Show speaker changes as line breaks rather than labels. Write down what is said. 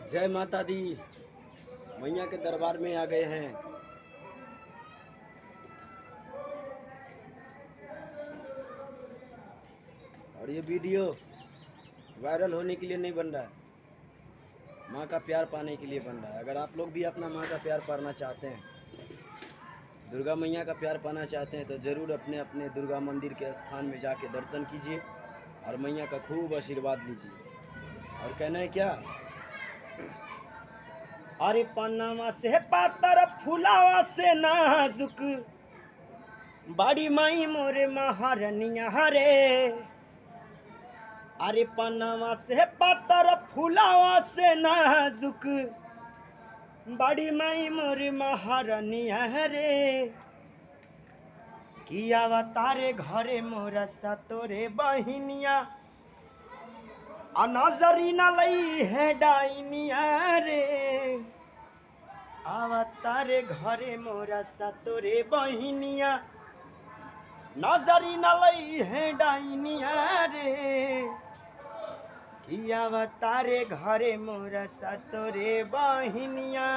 जय माता दी। मैया के दरबार में आ गए हैं। और ये वीडियो वायरल होने के लिए नहीं बन रहा है, माँ का प्यार पाने के लिए बन रहा है। अगर आप लोग भी अपना माँ का प्यार पाना चाहते हैं, दुर्गा मैया का प्यार पाना चाहते हैं, तो ज़रूर अपने अपने दुर्गा मंदिर के स्थान में जाके दर्शन कीजिए और मैया का खूब आशीर्वाद लीजिए। और कहना है क्या, अरे पन्नावा से पातर फुलावा से नाजुक बड़ी माई मोरे महारनिया हरे। अरे पन्नावा से पातर फुलावा से नाजुक बड़ी माई मोरे महारनिया हरे। किया तारे घरे मोरा सतोरे बहिनिया नजरी न लई है डाइनिया रे। आवा तारे घरे मोरा सतोरे बहिनिया नजरी न लई है डाइनिया रे। किया तारे घरे मोरा सतोरे बहिनिया।